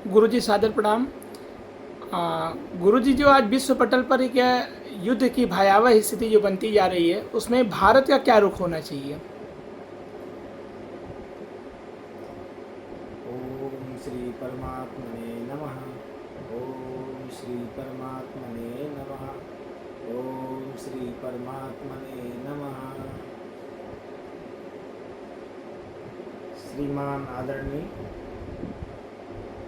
गुरुजी सादर प्रणाम। गुरुजी, जो आज विश्व पटल पर एक युद्ध की भयावह स्थिति जो बनती जा रही है, उसमें भारत का क्या रुख होना चाहिए? ओम श्री परमात्मने नमः। ओम श्री परमात्मने नमः। ओम श्री परमात्मने नमः। श्रीमान आदरणीय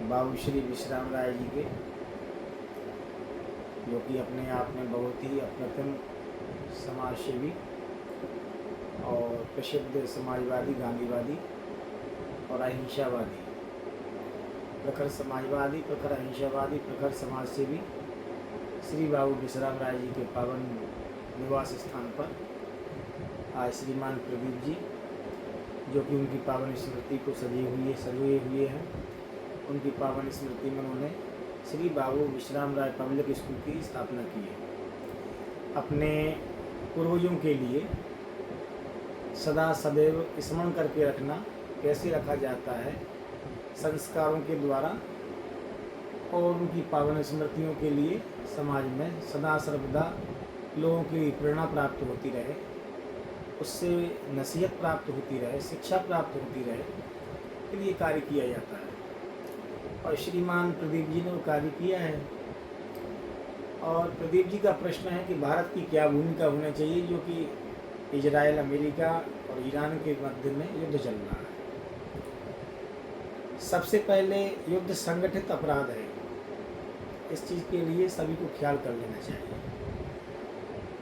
बाबू श्री विश्राम राय जी के, जो कि अपने आप में बहुत ही अप्रतिम समाजसेवी और प्रसिद्ध समाजवादी, गांधीवादी और अहिंसावादी, प्रखर समाजवादी, प्रखर अहिंसावादी, प्रखर समाजसेवी श्री बाबू विश्राम राय जी के पावन निवास स्थान पर आज श्रीमान प्रदीप जी, जो कि उनकी पावन स्मृति को सजोए हुए हैं, उनकी पावन स्मृति में उन्होंने श्री बाबू विश्राम राय पब्लिक स्कूल की स्थापना की है। अपने पूर्वजों के लिए सदा सदैव स्मरण करके रखना कैसे रखा जाता है, संस्कारों के द्वारा, और उनकी पावन स्मृतियों के लिए समाज में सदा सर्वदा लोगों की प्रेरणा प्राप्त होती रहे, उससे नसीहत प्राप्त होती रहे, शिक्षा प्राप्त होती रहे, के लिए कार्य किया जाता है। और श्रीमान प्रदीप जी ने वो कार्य किया है। और प्रदीप जी का प्रश्न है कि भारत की क्या भूमिका होना चाहिए, जो कि इजराइल, अमेरिका और ईरान के मध्य में युद्ध चल रहा है। सबसे पहले युद्ध संगठित अपराध है। इस चीज़ के लिए सभी को ख्याल कर लेना चाहिए।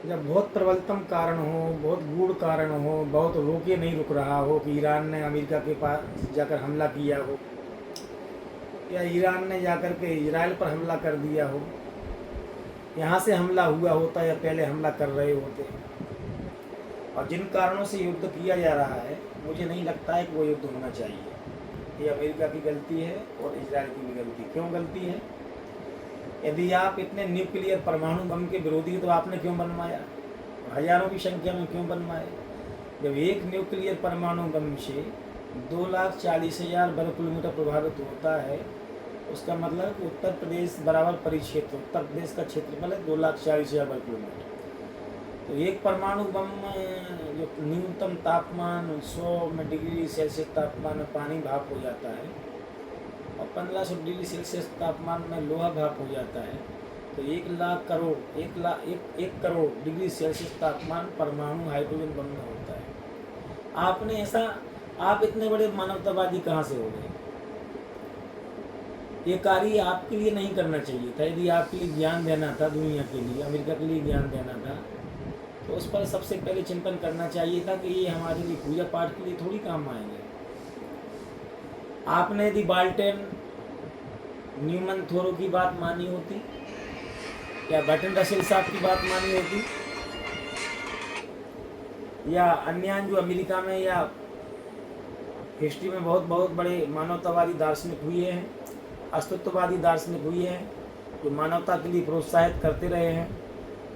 जब बहुत प्रबलतम कारण हो, बहुत गूढ़ कारण हो, बहुत रोके नहीं रुक रहा हो कि ईरान ने अमेरिका के पास जाकर हमला किया हो, या ईरान ने जाकर के इजराइल पर हमला कर दिया हो, यहाँ से हमला हुआ होता या पहले हमला कर रहे होते, और जिन कारणों से युद्ध किया जा रहा है, मुझे नहीं लगता है कि वो युद्ध होना चाहिए। ये अमेरिका की गलती है और इजराइल की भी गलती। क्यों गलती है? यदि आप इतने न्यूक्लियर परमाणु बम के विरोधी हैं तो आपने क्यों बनवाया? हजारों की संख्या में क्यों बनवाए? जब एक न्यूक्लियर परमाणु बम से 2,40,000 वर्ग किलोमीटर प्रभावित होता है, उसका मतलब उत्तर प्रदेश बराबर परिक्षेत्र, उत्तर प्रदेश का क्षेत्रफल है 2,40,000 वर्ग किलोमीटर। तो एक परमाणु बम जो न्यूनतम तापमान 100 डिग्री सेल्सियस तापमान में पानी भाप हो जाता है, और 1500 डिग्री सेल्सियस तापमान में लोहा भाप हो जाता है, तो 1 करोड़ डिग्री सेल्सियस तापमान परमाणु हाइड्रोजन बम में होता है। आप इतने बड़े मानवतावादी कहाँ से हो गए? ये कार्य आपके लिए नहीं करना चाहिए था। यदि आपके लिए ज्ञान देना था, दुनिया के लिए, अमेरिका के लिए ज्ञान देना था, तो उस पर सबसे पहले चिंतन करना चाहिए था कि ये हमारे लिए पूजा पाठ के लिए थोड़ी काम आएंगे। आपने यदि बाल्टेन, न्यूमन, थोरो की बात मानी होती, या बर्टन रसेल साहब की बात मानी होती, या अन्य जो अमेरिका में या हिस्ट्री में बहुत बहुत बड़े मानवतावादी दार्शनिक हुए हैं, अस्तित्ववादी दार्शनिक हुए हैं, जो मानवता के लिए प्रोत्साहित करते रहे हैं,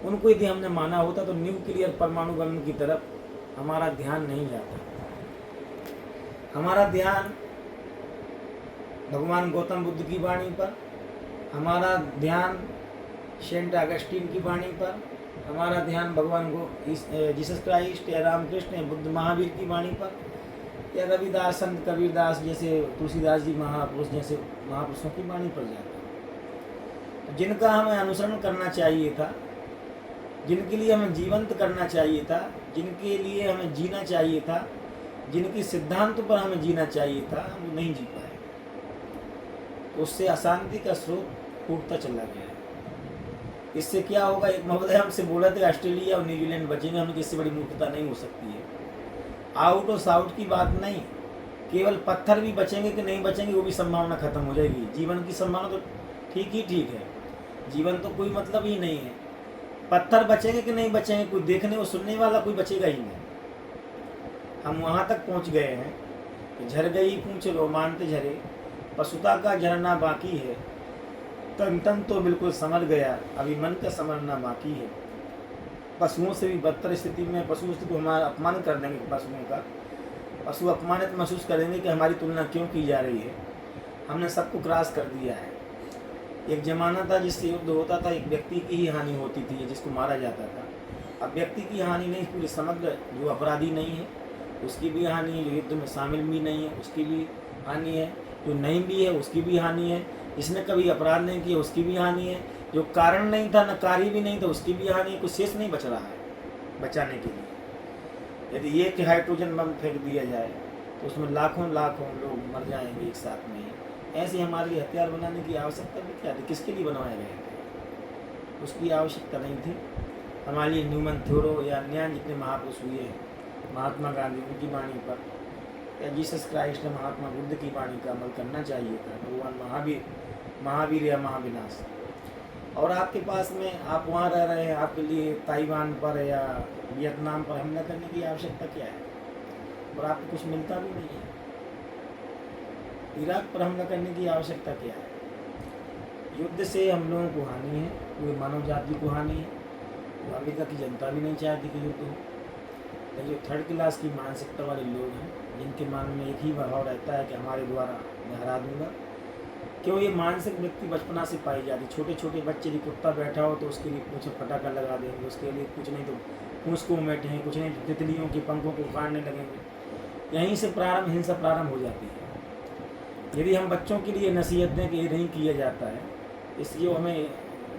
उनको यदि हमने माना होता तो न्यूक्लियर परमाणु बम की तरफ हमारा ध्यान नहीं जाता। हमारा ध्यान भगवान गौतम बुद्ध की वाणी पर, हमारा ध्यान सेंट अगस्टीन की वाणी पर, हमारा ध्यान भगवान जीसस क्राइस्ट या रामकृष्ण या बुद्ध महावीर की वाणी पर, या रविदास, संत कबीरदास जैसे, तुलसीदास जी महापुरुष जैसे महापुरुषों की वाणी पर जाता है। जिनका हमें अनुसरण करना चाहिए था, जिनके लिए हमें जीवंत करना चाहिए था, जिनके लिए हमें जीना चाहिए था, जिनकी सिद्धांतों पर हमें जीना चाहिए था, हम नहीं जी पाए। तो उससे अशांति का स्रोत टूटता चला गया है। इससे क्या होगा? एक महोदय हमसे बोला थे ऑस्ट्रेलिया और न्यूजीलैंड बचेंगे, हमें किससे बड़ी मूर्खता नहीं हो सकती है। आउट और साउट की बात नहीं, केवल पत्थर भी बचेंगे कि नहीं बचेंगे वो भी संभावना खत्म हो जाएगी। जीवन की संभावना तो ठीक है, जीवन तो कोई मतलब ही नहीं है। पत्थर बचेंगे कि नहीं बचेंगे, कोई देखने और सुनने वाला कोई बचेगा ही नहीं। हम वहाँ तक पहुँच गए हैं कि झर गई पूंछ रोमांत झरे, पशुता का झरना बाकी है, तन तन तो बिल्कुल समझ गया, अभी मन का समझना बाकी है। पशुओं से भी बदतर स्थिति में, पशुओं से तो हमारा अपमान कर देंगे, पशुओं का पशु अपमानित महसूस करेंगे कि हमारी तुलना क्यों की जा रही है। हमने सबको क्रॉस कर दिया है। एक ज़माना था जिससे युद्ध होता था, एक व्यक्ति की ही हानि होती थी जिसको मारा जाता था। अब व्यक्ति की हानि नहीं, पूरे समग्र जो अपराधी नहीं है उसकी भी हानि है, जो युद्ध में शामिल भी नहीं है उसकी भी हानि है, जो नहीं भी है उसकी भी हानि है, जिसने कभी अपराध नहीं किया उसकी भी हानि है, जो कारण नहीं था न कार्य भी नहीं था उसकी भी हानि है। कुछ शेष नहीं बच रहा है बचाने के लिए। यदि ये कि हाइड्रोजन बम फेंक दिया जाए तो उसमें लाखों लाखों लोग मर जाएंगे एक साथ में। ऐसे हमारे लिए हथियार बनाने की आवश्यकता भी क्या थी? किसके लिए बनवाए गए थे? उसकी आवश्यकता नहीं थी। हमारे लिए न्यूमन थ्योरो या अन्य जितने महापुरुष हुए हैं, महात्मा गांधी उनकी वाणी पर या जीसस क्राइस्ट ने महात्मा बुद्ध की वाणी का अमल करना चाहिए था। भगवान महावीर या महाविनाश। और आपके पास में आप वहाँ रह रहे हैं, आपके लिए ताइवान पर या वियतनाम पर हमला करने की आवश्यकता क्या है? और आपको कुछ मिलता भी नहीं है। इराक पर हमला करने की आवश्यकता क्या है? युद्ध से हम लोगों को हानि है, पूरे मानव जाति को हानि है। तो अमेरिका की जनता भी नहीं चाहती कि युद्ध हो। लेकिन जो थर्ड क्लास की मानसिकता वाले लोग हैं, जिनके मन में एक ही भाव रहता है कि हमारे द्वारा मैं हरा दूंगा। क्यों? ये मानसिक व्यक्ति बचपना से पाई जाती। छोटे छोटे बच्चे भी कुत्ता बैठा हो तो उसके लिए पूछ फटाका लगा देंगे, उसके लिए कुछ नहीं तो पूछ को उमेटेंगे, कुछ नहीं तो तितलियों के पंखों को उखाड़ने लगेंगे। यहीं से प्रारंभ हिंसा प्रारंभ हो जाती है। यदि हम बच्चों के लिए नसीहत दें कि ये नहीं किया जाता है, इसलिए हमें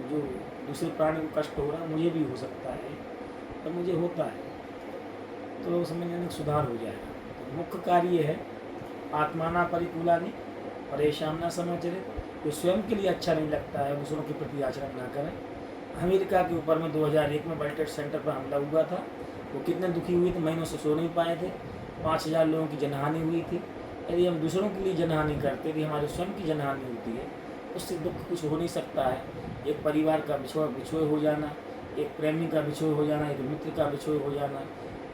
जो दूसरे प्राणी को कष्ट हो रहा है मुझे भी हो सकता है और मुझे होता है, तो समझने सुधार हो जाएगा। तो मुख्य कार्य है आत्माना परिकूलानि परेशान न समाचरित। जो स्वयं के लिए अच्छा नहीं लगता है दूसरों के प्रति आचरण ना करें। अमेरिका के ऊपर में 2001 में वर्ल्ड ट्रेड सेंटर पर हमला हुआ था। वो कितने दुखी हुए थे, महीनों से सो नहीं पाए थे, 5000 लोगों की जनहानि हुई थी। यदि हम दूसरों के लिए जनहानि करते, यदि हमारे स्वयं की जनहानि होती है, उससे दुख कुछ हो नहीं सकता है। एक परिवार का बिछोए हो जाना, एक प्रेमी का बिछोए हो जाना, एक मित्र का बिछोए हो जाना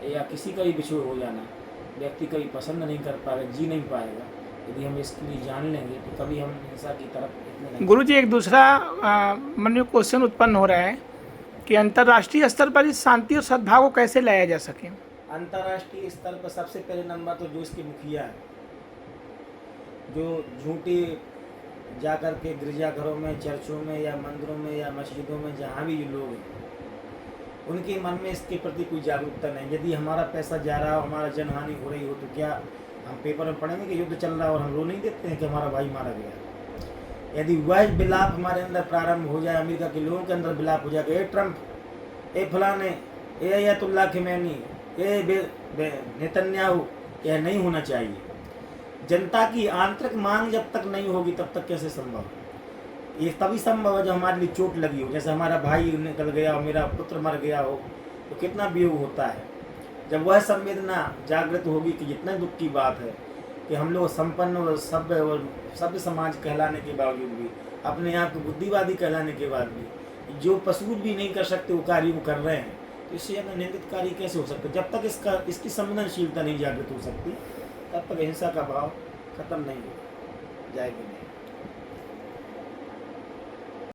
या किसी का भी बिछोए हो जाना व्यक्ति कभी पसंद नहीं कर पाएगा, जी नहीं पाएगा। यदि हम इसके लिए जान लेंगे तो कभी हम हिंसा की तरफ इतने नहीं। गुरुजी, एक दूसरा मन में क्वेश्चन उत्पन्न हो रहा है कि अंतर्राष्ट्रीय स्तर पर इस शांति और सद्भाव को कैसे लाया जा सके? अंतर्राष्ट्रीय स्तर पर सबसे पहले नंबर तो जो इसके मुखिया है, जो झूठे जा कर के गिरजाघरों में, चर्चों में या मंदिरों में या मस्जिदों में जहाँ भी लोग हैं, उनके मन में इसके प्रति कोई जागरूकता नहीं। यदि हमारा पैसा जा रहा हो, हमारा जनहानि हो रही हो, तो क्या हम पेपर में पढ़ेंगे कि युद्ध चल रहा है और हम रो नहीं देते हैं कि हमारा भाई मारा गया? यदि वह विलाप हमारे अंदर प्रारंभ हो जाए, अमेरिका के लोगों के अंदर विलाप हो जाएगा, ए ट्रंप, ए फलाने, ए अयतुल्ला खिमैनी, ए नेतन्याहू, यह नहीं होना चाहिए। जनता की आंतरिक मांग जब तक नहीं होगी तब तक कैसे संभव? ये तभी संभव है जब हमारे लिए चोट लगी हो। जैसे हमारा भाई निकल गया हो, मेरा पुत्र मर गया हो, तो कितना वियोग होता है। जब वह संवेदना जागृत होगी कि जितना दुख की बात है कि हम लोग संपन्न और सभ्य समाज कहलाने के बावजूद भी, अपने आप को बुद्धिवादी कहलाने के बाद भी, जो पशु भी नहीं कर सकते वो कार्य को कर रहे हैं, तो इससे ज़्यादा निंदित कार्य कैसे हो सकता है? जब तक इसकी संवेदनशीलता नहीं जागृत हो सकती तब तक हिंसा का भाव खत्म नहीं हो जाएगा।